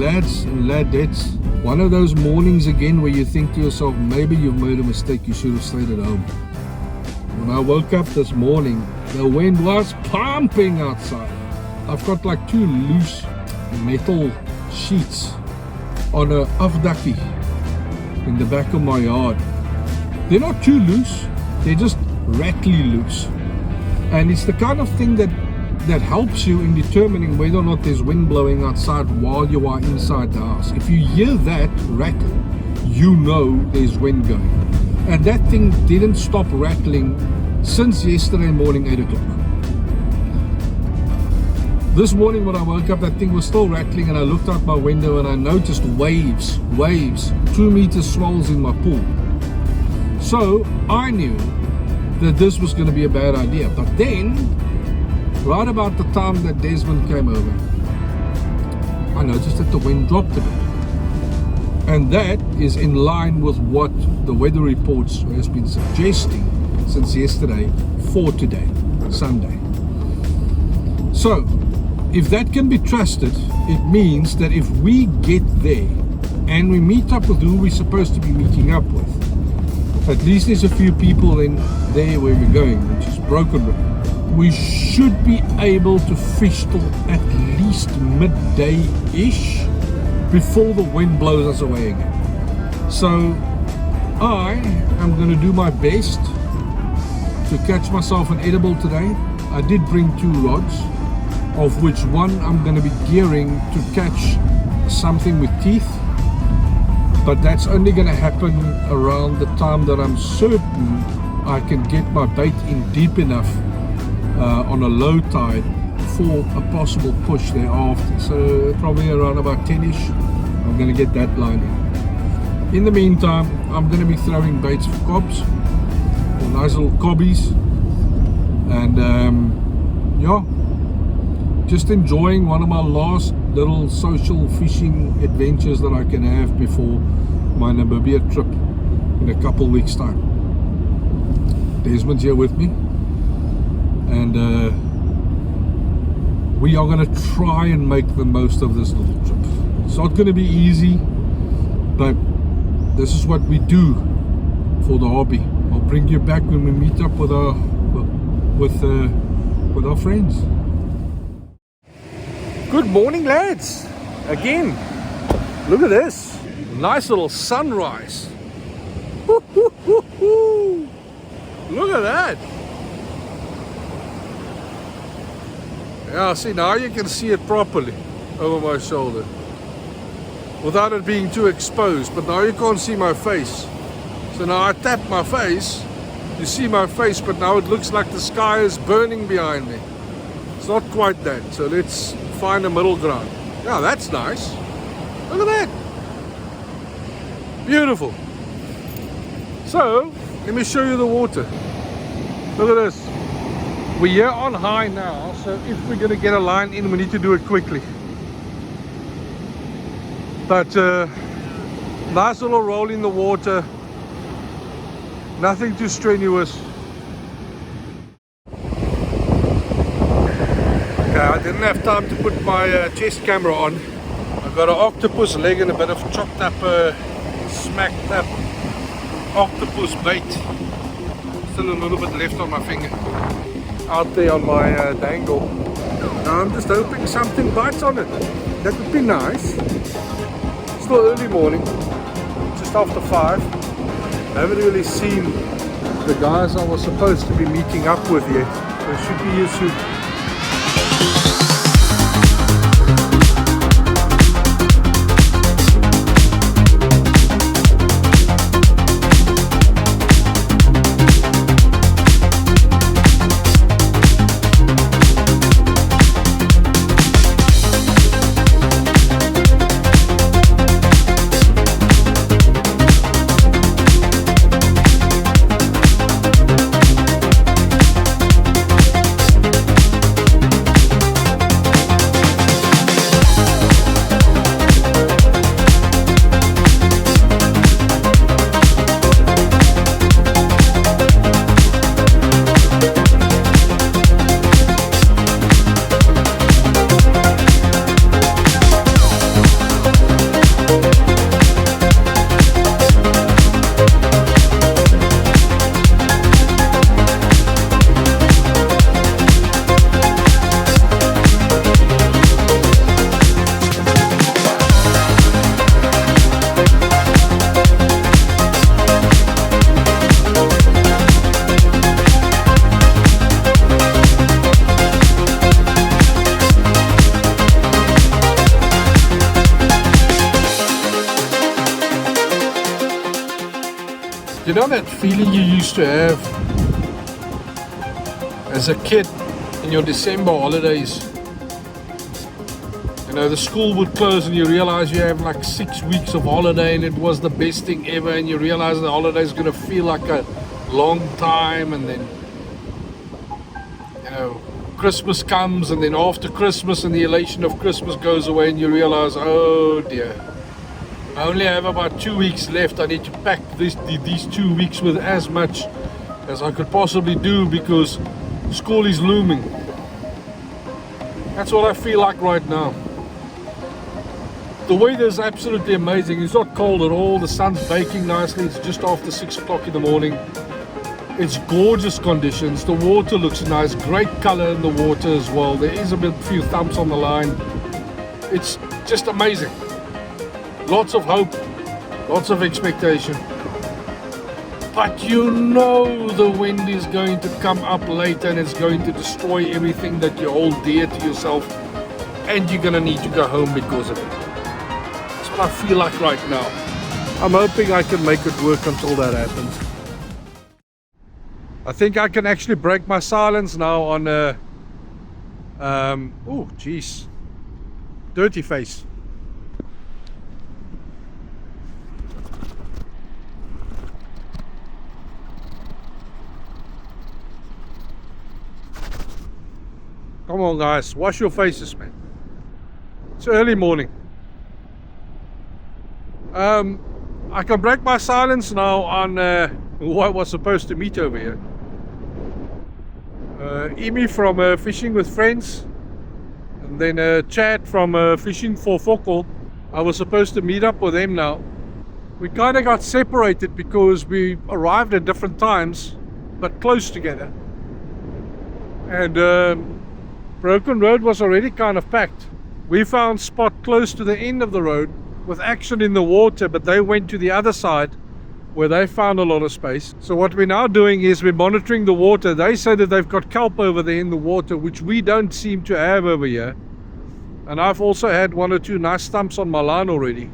lads and ladettes, one of those mornings again where you think to yourself, maybe you've made a mistake, you should have stayed at home. When I woke up this morning, the wind was pumping outside. I've got like 2 loose metal sheets on a afdakkie in the back of my yard. They're not too loose, they're just rattly loose. And it's the kind of thing that helps you in determining whether or not there's wind blowing outside while you are inside the house. If you hear that rattle, you know there's wind going. And that thing didn't stop rattling since yesterday morning, 8 o'clock. This morning when I woke up, that thing was still rattling, and I looked out my window and I noticed waves, 2 meter swells in my pool. So I knew that this was going to be a bad idea. But then, right about the time that Desmond came over, I noticed that the wind dropped a bit. And that is in line with what the weather reports has been suggesting since yesterday for today, Sunday. So, if that can be trusted, it means that if we get there and we meet up with who we're supposed to be meeting up with, at least there's a few people in there where we're going, which is Broken River, we should be able to fish till at least midday-ish before the wind blows us away again. So I am going to do my best to catch myself an edible today. I did bring 2 rods, of which one I'm going to be gearing to catch something with teeth, but that's only going to happen around the time that I'm certain I can get my bait in deep enough on a low tide for a possible push thereafter. So probably around about 10ish I'm going to get that line in. In the meantime, I'm going to be throwing baits for cobs, for nice little cobbies, and yeah, just enjoying one of my last little social fishing adventures that I can have before my Namibia trip in a couple weeks time. Desmond's here with me, and we are going to try and make the most of this little trip. It's not going to be easy, but this is what we do for the hobby. I'll bring you back when we meet up with our friends. Good morning, lads. Again, look at this nice little sunrise. Look at that. Yeah, see, now you can see it properly over my shoulder without it being too exposed, but now you can't see my face. So now I tap my face, you see my face, but now it looks like the sky is burning behind me. It's not quite that, so let's find a middle ground. Yeah, that's nice. Look at that. Beautiful. So, let me show you the water. Look at this. We're here on high now, so if we're going to get a line in, we need to do it quickly. But nice little roll in the water, nothing too strenuous. Okay, I didn't have time to put my chest camera on. I've got an octopus leg and a bit of chopped up, smacked up octopus bait. Still a little bit left on my finger, out there on my dangle. Now I'm just hoping something bites on it. That would be nice. Still early morning, just after 5. I haven't really seen the guys I was supposed to be meeting up with yet. They should be here soon. You know that feeling you used to have as a kid in your December holidays? You know, the school would close and you realize you have like 6 weeks of holiday and it was the best thing ever, and you realize the holiday is going to feel like a long time, and then, you know, Christmas comes, and then after Christmas and the elation of Christmas goes away and you realize, oh dear, I only have about 2 weeks left. I need to pack these 2 weeks with as much as I could possibly do because school is looming. That's what I feel like right now. The weather is absolutely amazing. It's not cold at all. The sun's baking nicely. It's just after 6 o'clock in the morning. It's gorgeous conditions. The water looks nice. Great color in the water as well. There is a few thumps on the line. It's just amazing. Lots of hope. Lots of expectation. But you know the wind is going to come up later and it's going to destroy everything that you hold dear to yourself. And you're going to need to go home because of it. That's what I feel like right now. I'm hoping I can make it work until that happens. I think I can actually break my silence now on oh geez, dirty face. Come on guys, wash your faces, man. It's early morning. I can break my silence now on who I was supposed to meet over here. Immie from Fishing with Friends, and then Chad from Fishing for Focal. I was supposed to meet up with them now. We kind of got separated because we arrived at different times, but close together. And Broken Road was already kind of packed. We found spot close to the end of the road with action in the water, but they went to the other side where they found a lot of space. So what we're now doing is we're monitoring the water. They say that they've got kelp over there in the water, which we don't seem to have over here. And I've also had 1 or 2 nice stumps on my line already.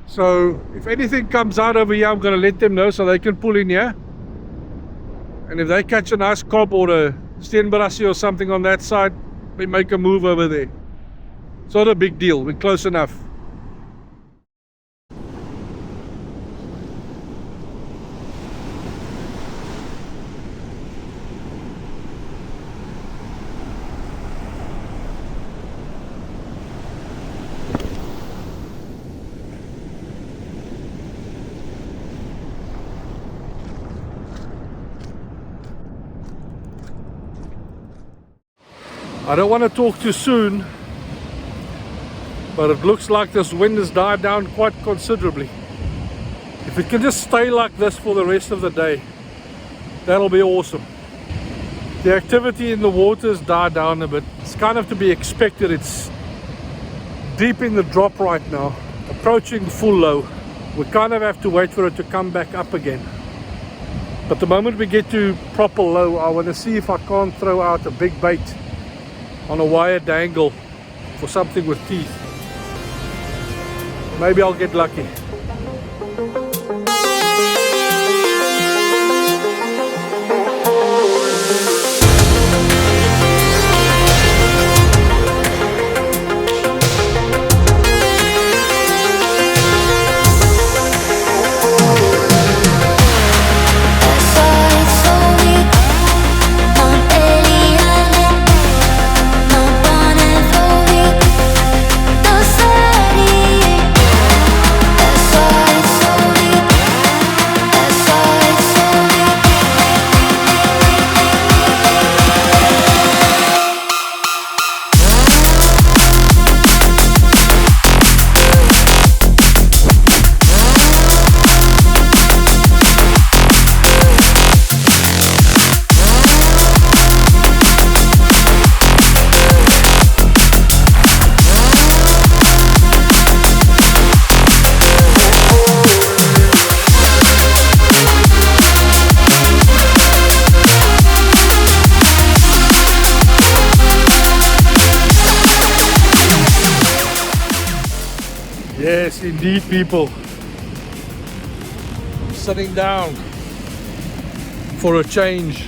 So if anything comes out over here, I'm going to let them know so they can pull in here. And if they catch a nice cob or a steenbrassie or something on that side, we make a move over there. It's not a big deal, we're close enough. I don't want to talk too soon, but it looks like this wind has died down quite considerably. If it can just stay like this for the rest of the day, that'll be awesome. The activity in the water has died down a bit. It's kind of to be expected. It's deep in the drop right now, approaching full low. We kind of have to wait for it to come back up again. But the moment we get to proper low, I want to see if I can't throw out a big bait on a wire dangle for something with teeth. Maybe I'll get lucky. Yes, indeed, people. sitting down for a change,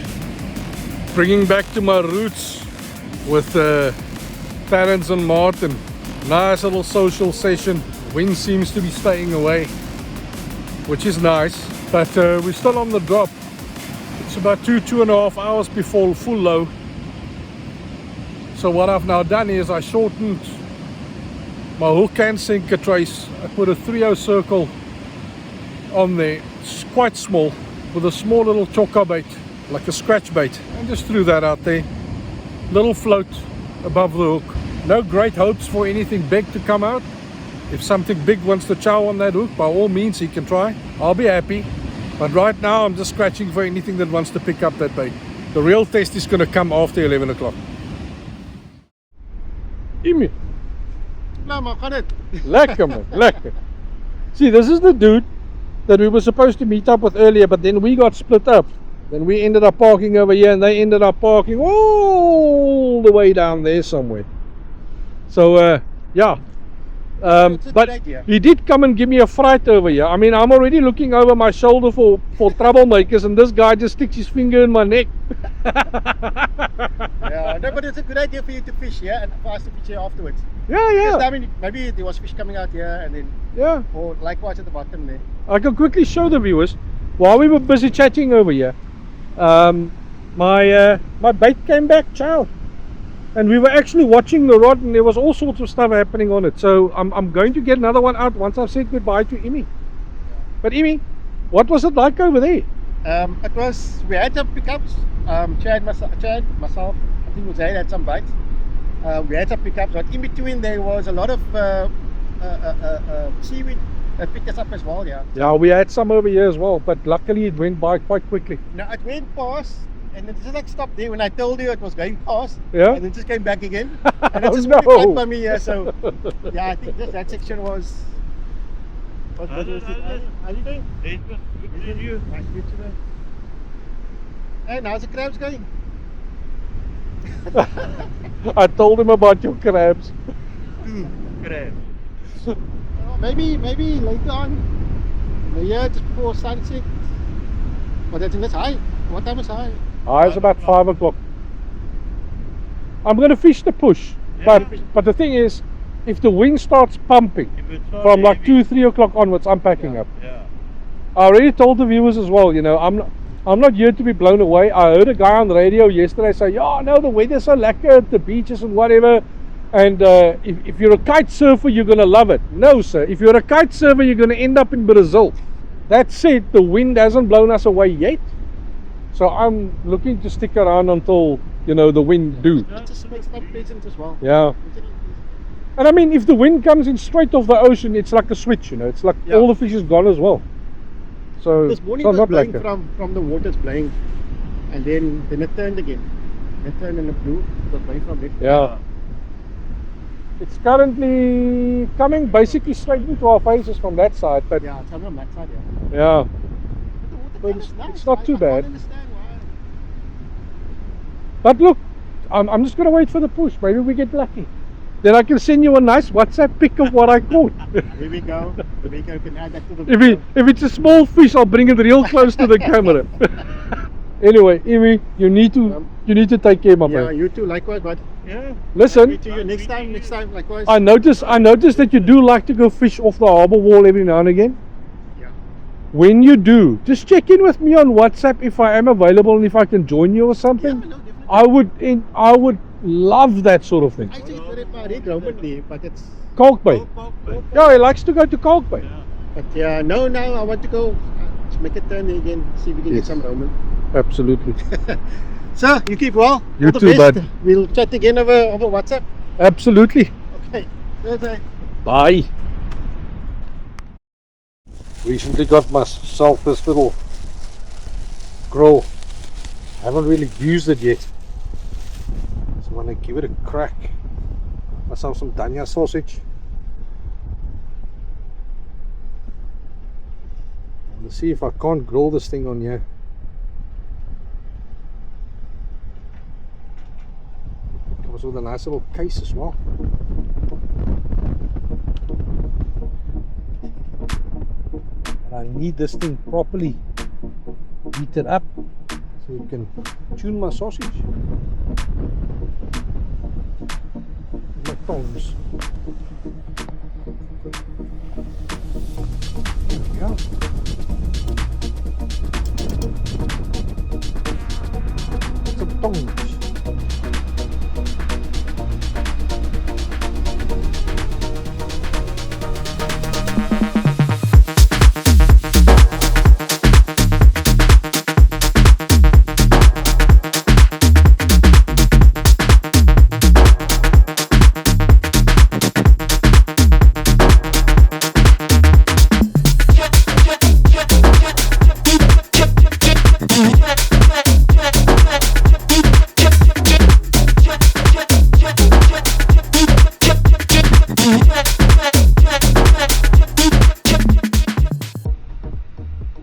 bringing back to my roots with Terence and Martin. Nice little social session. Wind seems to be staying away, which is nice, but we're still on the drop. It's about 2.5 hours before full low. So what I've now done is I shortened my hook and sinker trace. I put a 3/0 circle on there. It's quite small, with a small little choker bait, like a scratch bait, and just threw that out there. Little float above the hook. No great hopes for anything big to come out. If something big wants to chow on that hook, by all means he can try. I'll be happy. But right now I'm just scratching for anything that wants to pick up that bait. The real test is going to come after 11 o'clock. Immie. Nou, maar gaan dit. Lekker man, lekker. See, this is the dude that we were supposed to meet up with earlier, but then we got split up. Then we ended up parking over here and they ended up parking all the way down there somewhere. So yeah, but he did come and give me a fright over here. I mean, I'm already looking over my shoulder for troublemakers, and this guy just sticks his finger in my neck. Yeah, no, but it's a good idea for you to fish here and for us to fish here afterwards. Yeah, yeah. Because, I mean, maybe there was fish coming out here and then, Yeah. or likewise at the bottom there. I can quickly show the viewers, while we were busy chatting over here, my bait came back, chow. And we were actually watching the rod, and there was all sorts of stuff happening on it. So I'm going to get another one out once I've said goodbye to Immie. But Immie, what was it like over there? It was, we had some pickups. Chad, myself, I think Jose had some bites. We had some pickups, but in between there was a lot of seaweed that picked us up as well. Yeah. Yeah, we had some over here as well, but luckily it went by quite quickly. No, it went past, and it just like stopped there when I told you it was going past. Yeah. And it just came back again. And it just Oh, went no. right by me here. So yeah, I think that section was. How are you doing? Desmond, good to see you. Nice to meet you. Hey, how's the crabs going? I told him about your crabs. Crab. Maybe later on in the year, just before sunset. But that's high. What time is high? It's about 5 o'clock. I'm going to fish the push, Yeah. but the thing is, if the wind starts pumping If it's not from like heavy. 2-3 o'clock onwards, I'm packing up. Yeah. I already told the viewers as well, you know, I'm not here to be blown away. I heard a guy on the radio yesterday say, yeah, no, the weather's so lekker at the beaches and whatever, and if you're a kite surfer, you're going to love it. No, sir. If you're a kite surfer, you're going to end up in Brazil. That said, the wind hasn't blown us away yet, so I'm looking to stick around until, you know, the wind do. It just makes not pleasant as well. Yeah. And I mean, if the wind comes in straight off the ocean, it's like a switch, you know, it's like Yeah. all the fish is gone as well. So This morning so was not blowing like from the water's blowing, and then it turned again. It turned and it blew. It was blowing from it. Yeah. It's currently coming basically straight into our faces from that side, but Yeah, it's coming on that side, yeah. yeah. But the water But kind of nice. it's not too I bad. can't understand why. But look, I'm just gonna wait for the push. Maybe we get lucky. Then I can send you a nice WhatsApp pic of what I caught. Here we go. We can add that to the If it's a small fish, I'll bring it real close to the camera. Anyway, Immie, you need to take care, my Yeah, friend. you too, likewise, bud. Yeah. Listen, Meet you next time, likewise. I noticed that you do like to go fish off the harbour wall every now and again. Yeah. When you do, just check in with me on WhatsApp if I am available and if I can join you or Yeah, something. no, definitely. I would love that sort of thing. I say it's very bad, Roman, but it's. Kalk Bay. Yeah, he likes to go to Kalk Bay. Yeah. But yeah, no, now I want to go. Let's make a turn again. See if we can Yes. get some Roman. Absolutely. Sir, you keep well. You All the too, best. bud. We'll chat again over WhatsApp. Absolutely. Okay. Bye. Bye. Recently got myself this little grill. Haven't really used it yet. So I'm gonna give it a crack. Myself some Dania sausage. I'm gonna see if I can't grill this thing on here. Comes with a nice little case as well. And I I need this thing properly heated up so you can tune my sausage. My tongs. There we go. Some tongs.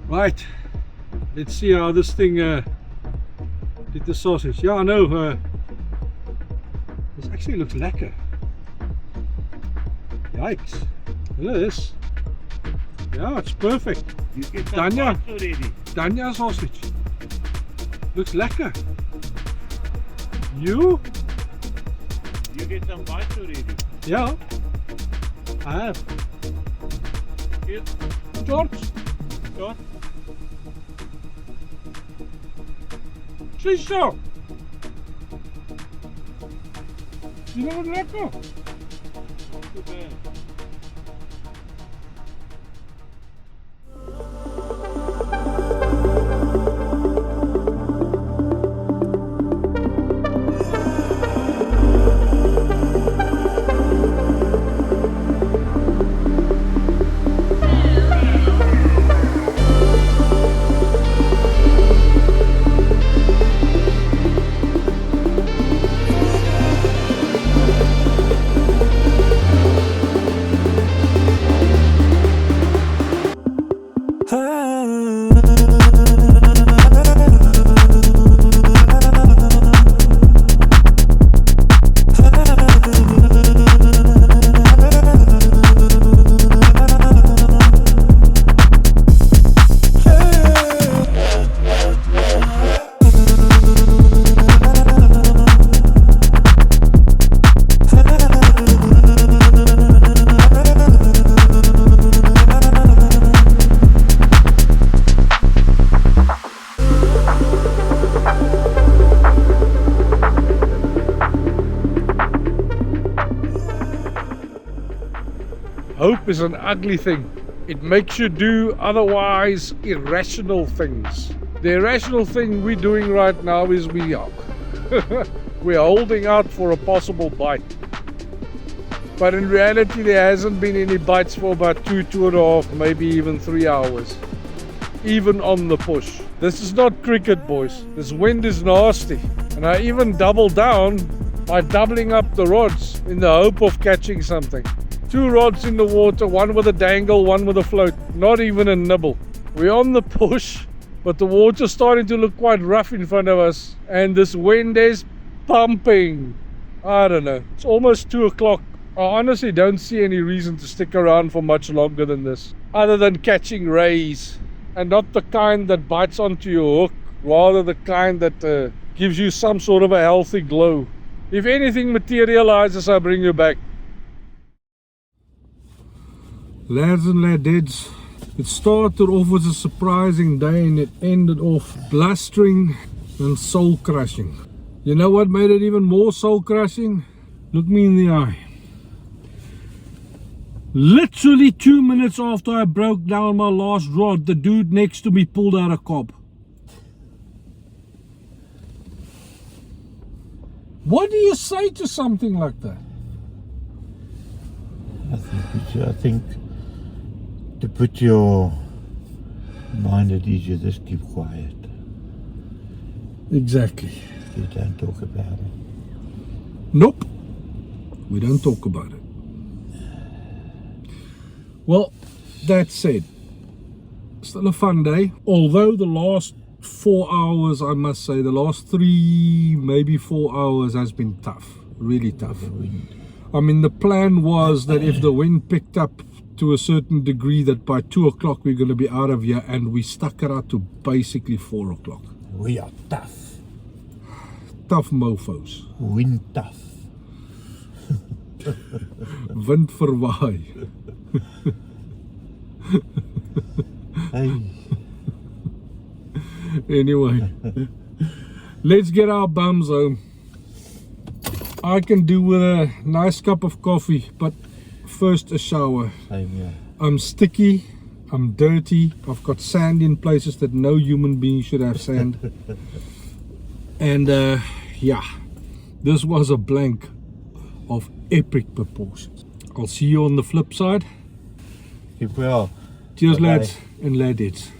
Right, let's see how this thing did the sausage. Yeah, I know, this actually looks lekker. Yikes, look at this. Yeah, it's perfect. You get some bites already. Danya sausage. Looks lekker. You? You get some bites already. Yeah, I have. Here, George? John. Ziezo! Die doen het lekker. Too bad. Hope is an ugly thing. It makes you do otherwise irrational things. The irrational thing we're doing right now is we're holding out for a possible bite. But in reality there hasn't been any bites for about 2.5, maybe even 3 hours. Even on the push. This is not cricket, boys. This wind is nasty. And I even double down by doubling up the rods in the hope of catching something. 2 rods in the water, one with a dangle, one with a float, not even a nibble. We're on the push, but the water's starting to look quite rough in front of us, and this wind is pumping. I don't know, it's almost 2 o'clock. I honestly don't see any reason to stick around for much longer than this, other than catching rays, and not the kind that bites onto your hook, rather the kind that gives you some sort of a healthy glow. If anything materializes, I'll bring you back. Lads and ladettes, it started off as a surprising day and it ended off blustering and soul crushing. You know what made it even more soul crushing? Look me in the eye. Literally 2 minutes after I broke down my last rod, the dude next to me pulled out a cob. What do you say to something like that? I think to put your mind at ease, you just keep quiet. Exactly. You don't talk about it. Nope. We don't talk about it. Well, that said, still a fun day. Although the last 4 hours, I must say, the last 3, maybe 4 hours has been tough. Really tough. I mean, the plan was that if the wind picked up to a certain degree that by 2 o'clock we're going to be out of here, and we stuck it out to basically 4 o'clock. We are tough. Tough mofos. Wind tough. Wind verwaai. Hey. Anyway, let's get our bums home. I can do with a nice cup of coffee, but first a shower. Same here. I'm sticky, I'm dirty, I've got sand in places that no human being should have sand. And yeah, this was a blank of epic proportions. I'll see you on the flip side. Keep well. Cheers, Bye-bye. lads and ladettes.